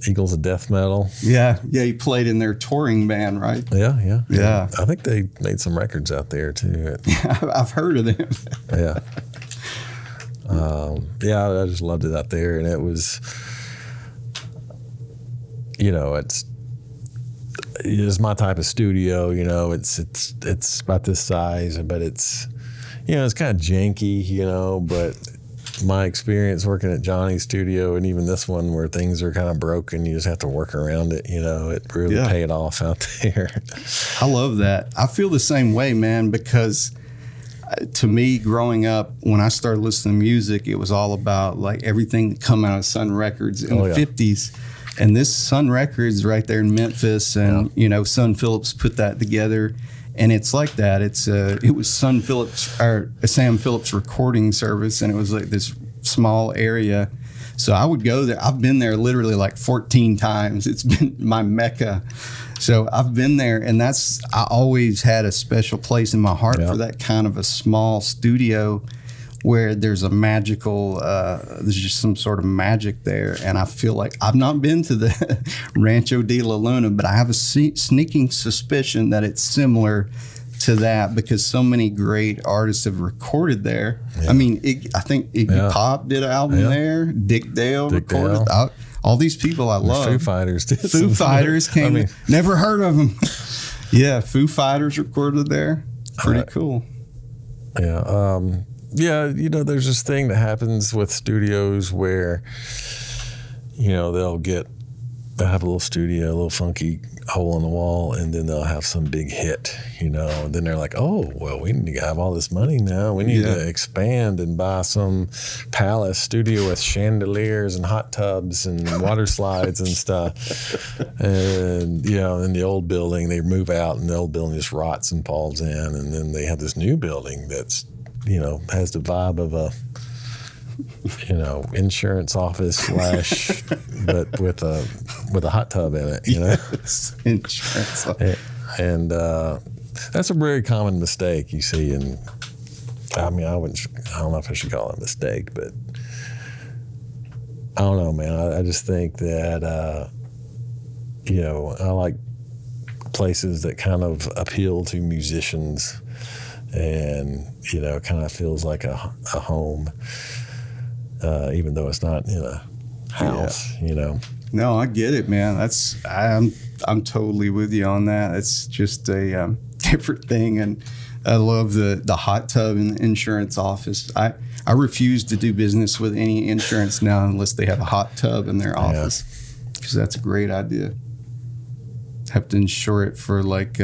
Eagles of Death Metal. Yeah, he played in their touring band, right? Yeah. I think they made some records out there too. Yeah, I've heard of them. Yeah. I just loved it out there, and it was, it's my type of studio. It's about this size, but it's kind of janky, but my experience working at Johnny's studio and even this one where things are kind of broken, you just have to work around it, it really paid off out there. I love that. I feel the same way, man, because to me, growing up, when I started listening to music, it was all about like everything that come out of Sun Records in the 50s. And this Sun Records right there in Memphis, and, Sun Phillips put that together. And it's like that. It was Sam Phillips recording service, and it was like this small area. So I would go there. I've been there literally like 14 times. It's been my mecca. So I've been there, and I always had a special place in my heart for that kind of a small studio where there's a magical, there's just some sort of magic there. And I feel like I've not been to the Rancho de la Luna, but I have a sneaking suspicion that it's similar to that because so many great artists have recorded there. Yeah. I mean, I think Iggy Pop did an album there. Dick Dale recorded. All these people I love. Foo Fighters did. Foo Fighters came. Never heard of them. Yeah, Foo Fighters recorded there. Pretty cool. Yeah. There's this thing that happens with studios where, they'll have a little studio, a little funky hole in the wall, and then they'll have some big hit, and then they're like, oh, well, we need to have all this money now. We need to expand and buy some palace studio with chandeliers and hot tubs and water slides and stuff. And, in the old building, they move out and the old building just rots and falls in. And then they have this new building that's, has the vibe of a, insurance office / but with a hot tub in it, Yes, insurance. And That's a very common mistake you see in. I mean, I don't know if I should call it a mistake, but I don't know, man. I just think that I like places that kind of appeal to musicians, and kind of feels like a home, even though it's not in a house. No, I get it, man. I'm totally with you on that. It's just a different thing, and I love the hot tub in the insurance office. I refuse to do business with any insurance now unless they have a hot tub in their office, because that's a great idea. Have to insure it for like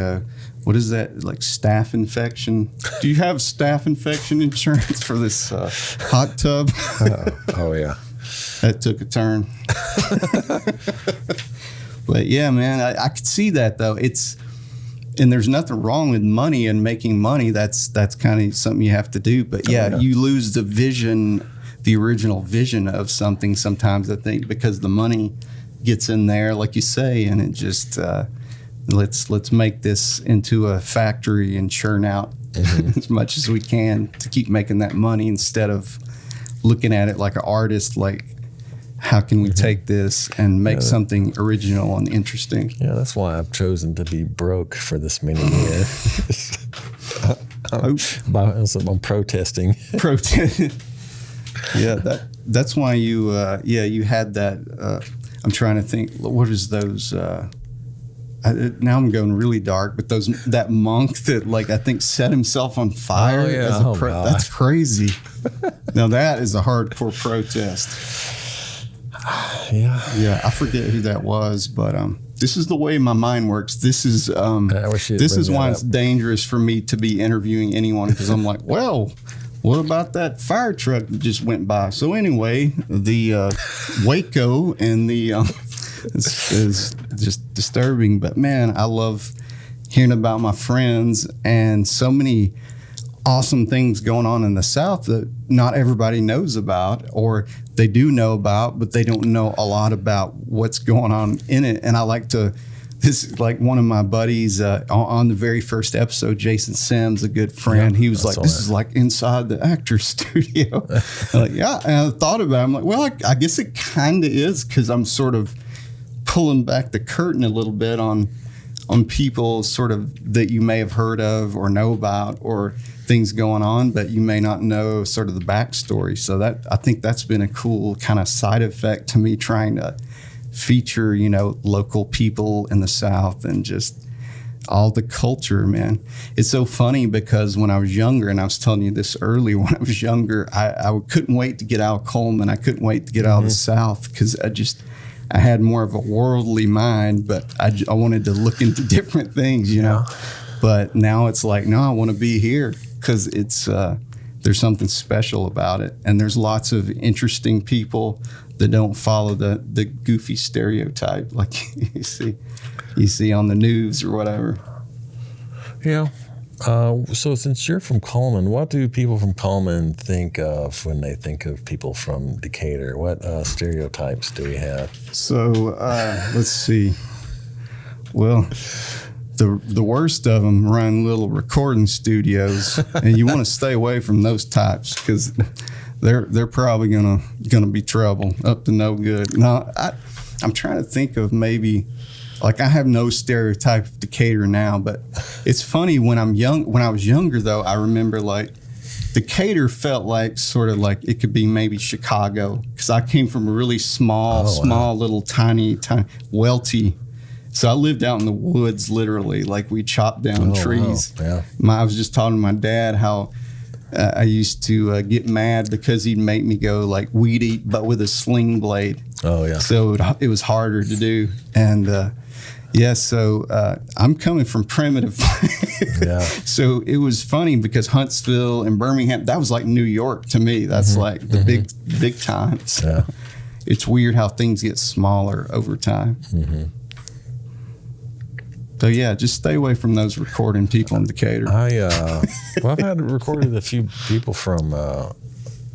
what is that, like staph infection? Do you have staph infection insurance for this hot tub? Oh yeah, that took a turn. But yeah, man, I could see that though. And there's nothing wrong with money and making money. That's kind of something you have to do. But yeah, you lose the vision, the original vision of something sometimes, I think, because the money gets in there, like you say, and it just let's make this into a factory and churn out as much as we can to keep making that money, instead of looking at it like an artist, like how can we take this and make something original and interesting. Yeah, that's why I've chosen to be broke for this many years. I'm protesting. Yeah, that's why you had that. I'm trying to think. What is those? Now I'm going really dark, but that monk that I think set himself on fire. Oh, yeah. That's crazy. Now that is a hardcore protest. Yeah, I forget who that was, but this is the way my mind works. This is why it's dangerous for me to be interviewing anyone, because I'm like, well, what about that fire truck that just went by? So anyway, the Waco and the is just disturbing. But man, I love hearing about my friends and so many awesome things going on in the South that not everybody knows about, or they do know about, but they don't know a lot about what's going on in it. And I like to, this is like one of my buddies on the very first episode, Jason Sims, a good friend. He was like, this is like inside the actor's studio. I'm like, yeah. And I thought about it. I'm like, well, I guess it kind of is, because I'm sort of pulling back the curtain a little bit on people sort of that you may have heard of or know about, or things going on, but you may not know sort of the backstory. So I think that's been a cool kind of side effect to me, trying to feature, local people in the South and just all the culture, man. It's so funny because when I was younger, and I was telling you this earlier, when I was younger, I couldn't wait to get out of Coleman. I couldn't wait to get out of the South, because I had more of a worldly mind, but I wanted to look into different things, But now it's like, no, I want to be here, because it's there's something special about it, and there's lots of interesting people that don't follow the goofy stereotype like you see on the news or whatever. Yeah. So since you're from Coleman, what do people from Coleman think of when they think of people from Decatur? What stereotypes do we have? So let's see. Well, the worst of them run little recording studios, and you want to stay away from those types, because they're probably gonna be trouble, up to no good. No, I'm trying to think of maybe, like, I have no stereotype of Decatur now, but it's funny when I was younger though, I remember like Decatur felt like sort of like it could be maybe Chicago, because I came from a really small little tiny welty. So I lived out in the woods, literally. Like, we chopped down trees. Wow. Yeah. I was just talking to my dad how I used to get mad because he'd make me go like weed eat, but with a sling blade. Oh yeah. So it was harder to do, and so I'm coming from primitive. Yeah. So it was funny because Huntsville and Birmingham, that was like New York to me. That's like the big time. So it's weird how things get smaller over time. So yeah, just stay away from those recording people in Decatur. I've had recorded a few people from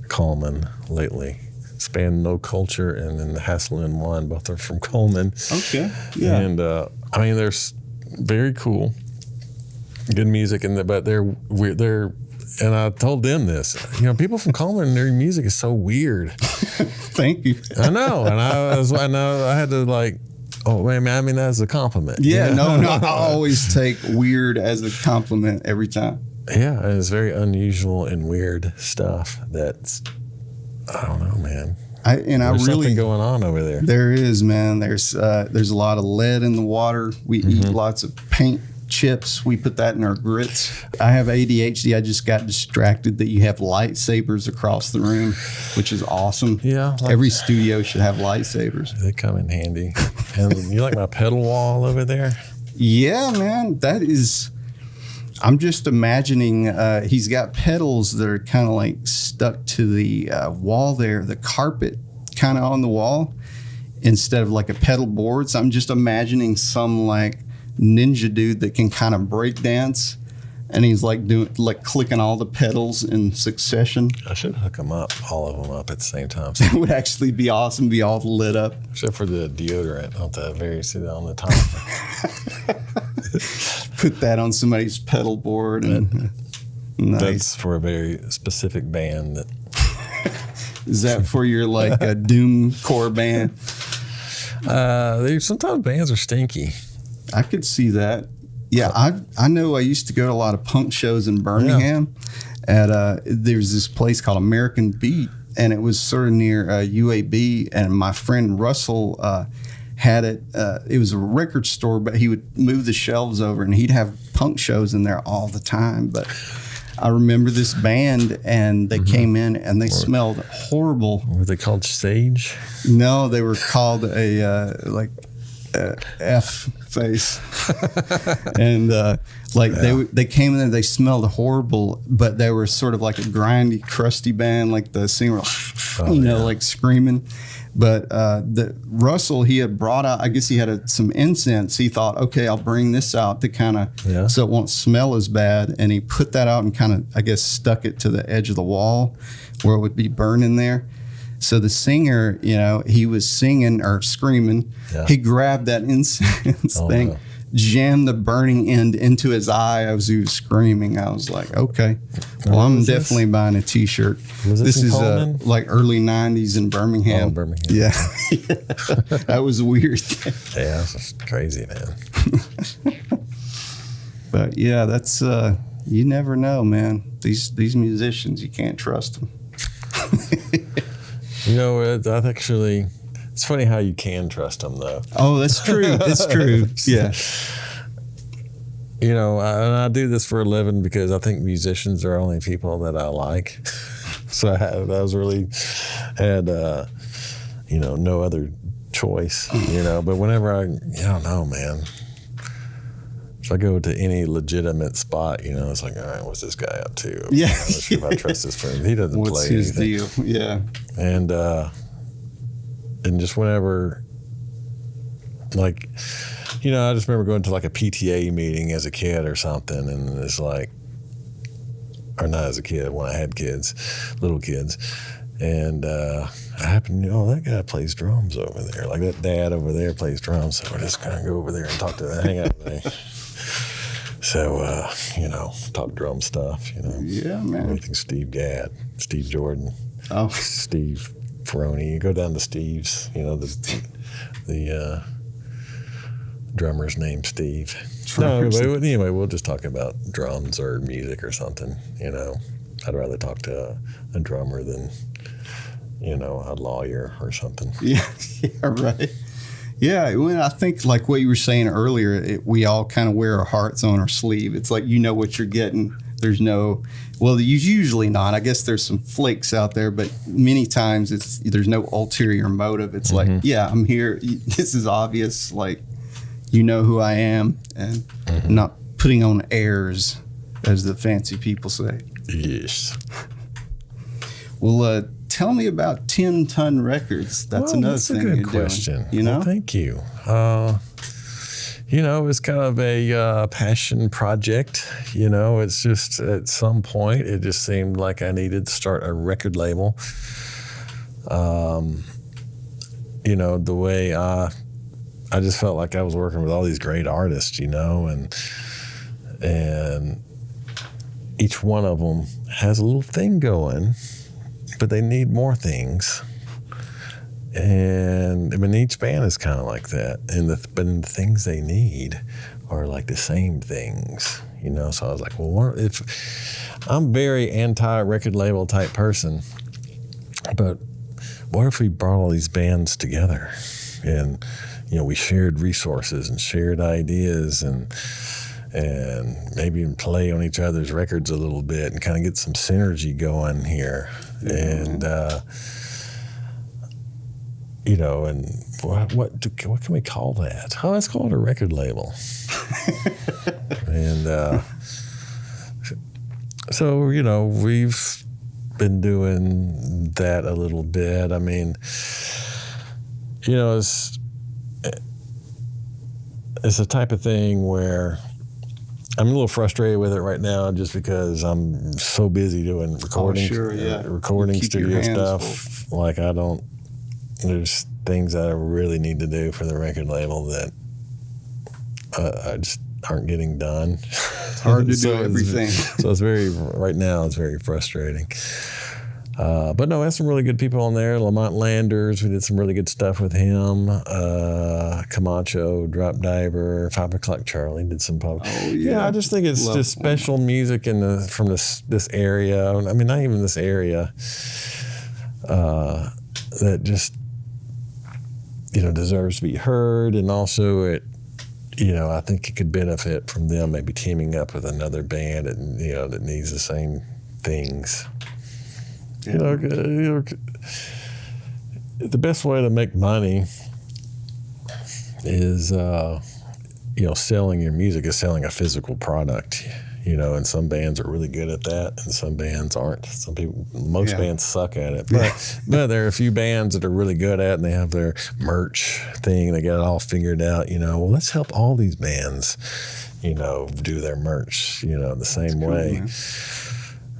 Coleman lately. Span No Culture and then the Hassel in One, both are from Coleman. Okay, yeah. And they're very cool. good music, but they're. And I told them this, people from Coleman, their music is so weird. Thank you. I know, and I had to like, oh man, I mean that's a compliment. Yeah, no, I always take weird as a compliment every time. Yeah, and it's very unusual and weird stuff. That's, I don't know, man. There's something going on over there. There is, man. There's a lot of lead in the water. We eat lots of paint chips. We put that in our grits. I have ADHD. I just got distracted that you have lightsabers across the room, which is awesome. Yeah. Every studio should have lightsabers. They come in handy. And you like my pedal wall over there? Yeah, man. That is... I'm just imagining he's got pedals that are kind of like stuck to the wall there, the carpet kind of on the wall instead of like a pedal board. So I'm just imagining some like ninja dude that can kind of break dance, and he's like clicking all the pedals in succession. I should hook them up, all of them up at the same time. It would actually be awesome, be all lit up. Except for the deodorant on the top. Put that on somebody's pedal board. And nice. That's for a very specific band. Is that for your like a doom core band? Sometimes bands are stinky. I could see that. Yeah, I know I used to go to a lot of punk shows in Birmingham. Yeah. There's this place called American Beat, and it was sort of near UAB, and my friend Russell had it. It was a record store, but he would move the shelves over, and he'd have punk shows in there all the time. But I remember this band, and they came in, and they smelled horrible. Were they called Sage? No, they were called F face. And they came in there, they smelled horrible, but they were sort of like a grindy, crusty band, like the singer, like screaming. But Russell, he had brought out, I guess he had some incense. He thought, okay, I'll bring this out to kind of, so it won't smell as bad. And he put that out and kind of, I guess, stuck it to the edge of the wall where it would be burning there. So the singer, he was singing or screaming. Yeah. He grabbed that incense thing, jammed the burning end into his eye as he was screaming. I was like, okay, well, I'm definitely buying a T-shirt. This is like early 90s in Birmingham. Oh, Birmingham. Yeah. That was a weird thing. Yeah, that's crazy, man. But yeah, that's, you never know, man. These musicians, you can't trust them. Actually, it's funny how you can trust them, though. Oh, that's true. It's true. Yeah. And I do this for a living because I think musicians are only people that I like. So I had no other choice, But whenever I don't know, man. If I go to any legitimate spot, it's like, all right, what's this guy up to? Yeah. I'm not sure if I trust this friend. He doesn't what's play his anything. deal? Yeah. And just whenever, like, I just remember going to like a PTA meeting as a kid or something, and it's like, or not as a kid, when I had kids, little kids. And I happened to know, that guy plays drums over there. Like that dad over there plays drums. So we're just going to go over there and talk to hang out with him. So, talk drum stuff, Yeah, man. Anything Steve Gadd, Steve Jordan, Steve Ferroni. You go down to Steve's, the drummer's name Steve. No, but anyway, we'll just talk about drums or music or something, I'd rather talk to a drummer than, a lawyer or something. Yeah, right. Yeah, I think like what you were saying earlier, we all kind of wear our hearts on our sleeve. It's like what you're getting. There's usually not. I guess there's some flakes out there, but many times there's no ulterior motive. It's like, yeah, I'm here. This is obvious. Like, who I am, and I'm not putting on airs, as the fancy people say. Yes. Well, tell me about 10 Ton Records. That's another thing. That's a good question. Doing, Well, thank you. It's kind of a passion project. It's just at some point it just seemed like I needed to start a record label. The way I just felt like I was working with all these great artists, and and each one of them has a little thing going, but they need more things. And I mean, each band is kind of like that, but the things they need are like the same things, you know. So I was like, well, if I'm very anti-record label type person, but what if we brought all these bands together, and you know, we shared resources and shared ideas, and maybe even play on each other's records a little bit and kind of get some synergy going here, and. You know, and what can we call that? Oh, let's call it a record label. And so, you know, we've been doing that a little bit. I mean, you know, it's the type of thing where I'm a little frustrated with it right now, just because I'm so busy doing recording, recording studio stuff. Like there's things that I really need to do for the record label that I just aren't getting done. It's hard to do everything. So right now it's very frustrating. But no, I had some really good people on there. Lamont Landers, we did some really good stuff with him. Camacho, Drop Diver, 5 O'Clock Charlie did some pop. Oh, yeah. I just think it's just special music from this area. I mean, not even this area. That just, you know, deserves to be heard, and also it, you know, I think it could benefit from them maybe teaming up with another band and, you know, that needs the same things. Yeah. You know, the best way to make money is, you know, selling your music is selling a physical product. You know, and some bands are really good at that, and some bands aren't. Most bands suck at it. But there are a few bands that are really good at it, and they have their merch thing. They got it all figured out, you know. Well, let's help all these bands, you know, do their merch, you know, the same way. Man.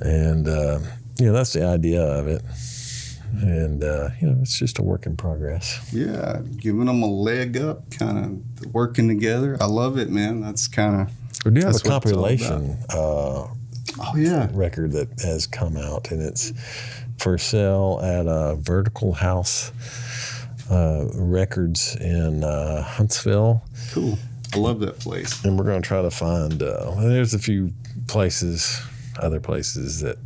And, you know, that's the idea of it. And, you know, it's just a work in progress. Yeah, giving them a leg up, kind of working together. I love it, man. That's kind of... We do have a compilation record that has come out, and it's for sale at Vertical House Records in Huntsville. Cool. I love that place. And we're going to try to find, there's a few other places that,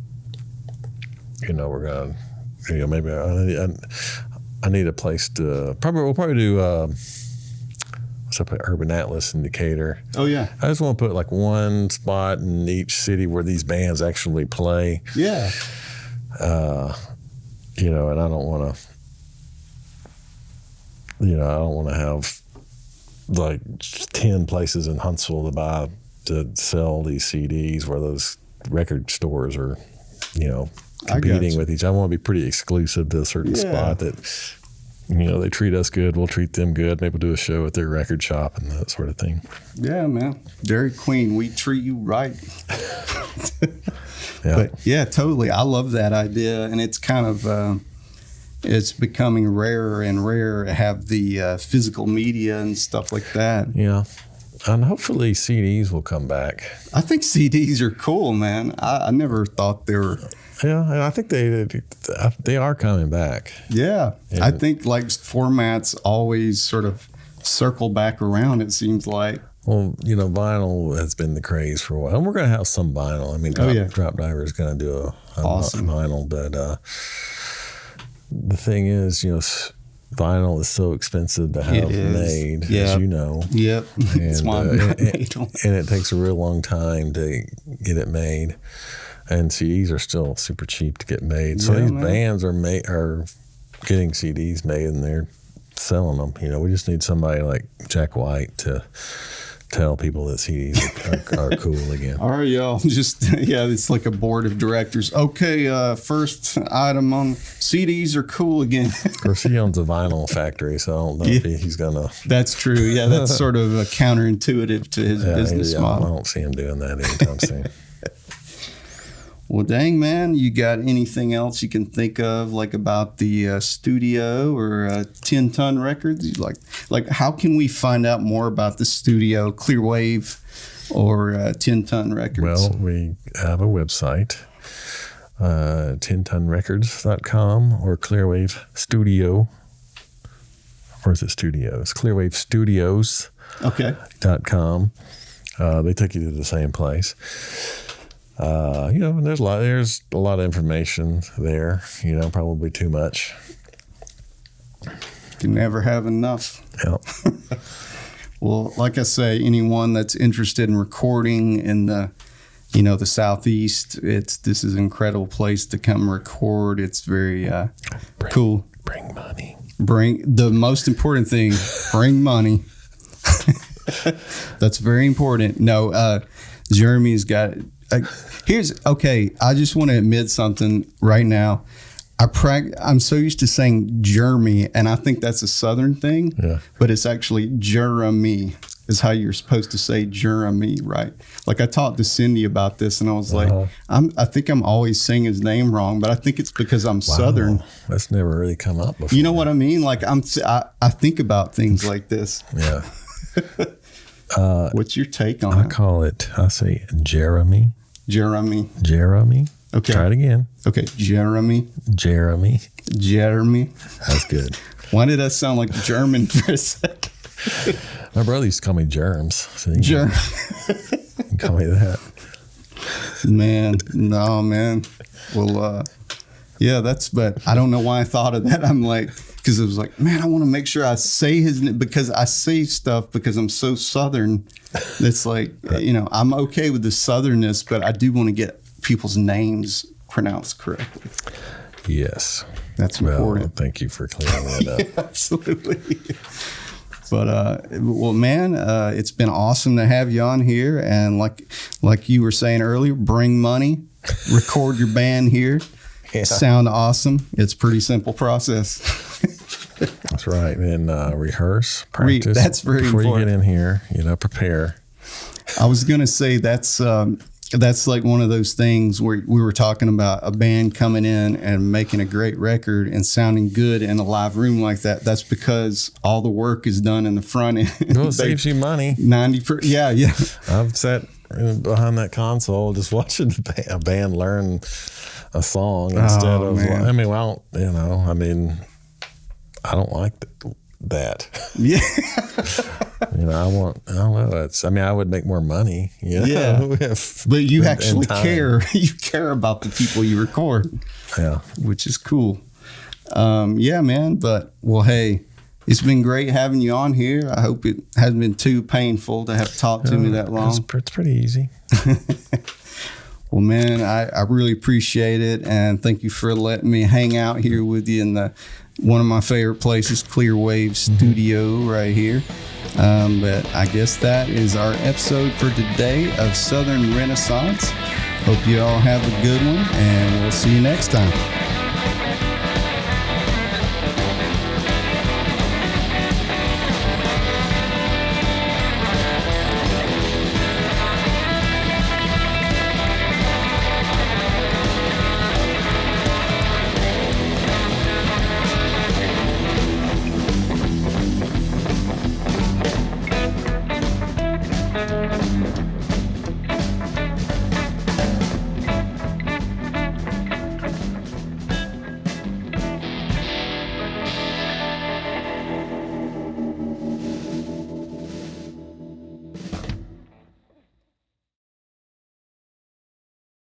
you know, we're going to, you know, maybe I need a place to, we'll probably do, up at Urban Atlas in Decatur. Oh, yeah. I just want to put like one spot in each city where these bands actually play. Yeah. You know, and I don't want to have like 10 places in Huntsville to sell these CDs where those record stores are, you know, competing with each. I want to be pretty exclusive to a certain spot that, you know, they treat us good, we'll treat them good. Maybe we'll do a show at their record shop and that sort of thing. Yeah, man. Dairy Queen, we treat you right. But yeah, totally. I love that idea. And it's kind of, it's becoming rarer and rarer to have the physical media and stuff like that. Yeah. And hopefully CDs will come back. I think CDs are cool, man. I never thought they were... Yeah, and I think they are coming back. Yeah, and I think like formats always sort of circle back around, it seems like. Well, you know, vinyl has been the craze for a while. And we're going to have some vinyl. I mean, Drop Diver is going to do a awesome vinyl. But the thing is, you know, vinyl is so expensive to have made, as you know. Yep. And, and it takes a real long time to get it made. And CDs are still super cheap to get made. So these bands are getting CDs made, and they're selling them. You know, we just need somebody like Jack White to tell people that CDs are cool again. All right, y'all. Just, it's like a board of directors. Okay, first item on CDs are cool again. Of course, he owns a vinyl factory, so I don't know if he's going to. That's true. Yeah, that's sort of counterintuitive to his business model. I don't see him doing that anytime soon. Well, dang, man, you got anything else you can think of, like about the studio or 10 Ton Records? Like, how can we find out more about the studio, Clearwave or 10 Ton Records? Well, we have a website, 10tonrecords.com or Clearwave Studio. Or is it studios? Clearwave Studios.com. They take you to the same place. There's a lot of information there, probably too much. You never have enough. Yep. Well, like I say, anyone that's interested in recording in the Southeast, this is an incredible place to come record. It's very cool. Bring money. The most important thing, bring money. That's very important. No, Jeremy's got. I just want to admit something right now. I'm so used to saying Jeremy, and I think that's a Southern thing. Yeah. But it's actually Jeremy is how you're supposed to say Jeremy, right? Like I talked to Cindy about this, and I was like, I think I'm always saying his name wrong, but I think it's because I'm Southern. That's never really come up before. You know what I mean? Like I think about things like this. Yeah. What's your take on it? I say Jeremy. Jeremy. Okay. Try it again. Okay. Jeremy. That's good. Why did that sound like German for a second? My brother used to call me Germs. So you can call me that. Man. Well, but I don't know why I thought of that. I'm like, because it was like, man, I want to make sure I say his name because I say stuff because I'm so Southern. It's like, I'm okay with the Southernness, but I do want to get people's names pronounced correctly. Yes. That's important. Thank you for clearing that up. Yeah, absolutely. But, man, it's been awesome to have you on here. And like you were saying earlier, bring money, record your band here. Yeah. Sound awesome. It's a pretty simple process. That's right. And rehearse, practice. That's very before important. You get in here, prepare. I was going to say that's like one of those things where we were talking about a band coming in and making a great record and sounding good in a live room like that. That's because all the work is done in the front end. Well, it saves you money. 90%. Yeah. I've sat behind that console just watching a band learn a song instead of. Man. I don't like that. Yeah. I don't know. I would make more money. Yeah. But you actually care. You care about the people you record. Yeah. Which is cool. Yeah, man. But, hey, it's been great having you on here. I hope it hasn't been too painful to have to talk to me that long. It's pretty easy. Well, man, I really appreciate it. And thank you for letting me hang out here with you in one of my favorite places, Clearwave Studio right here. But I guess that is our episode for today of Southern Renaissance. Hope you all have a good one, and we'll see you next time.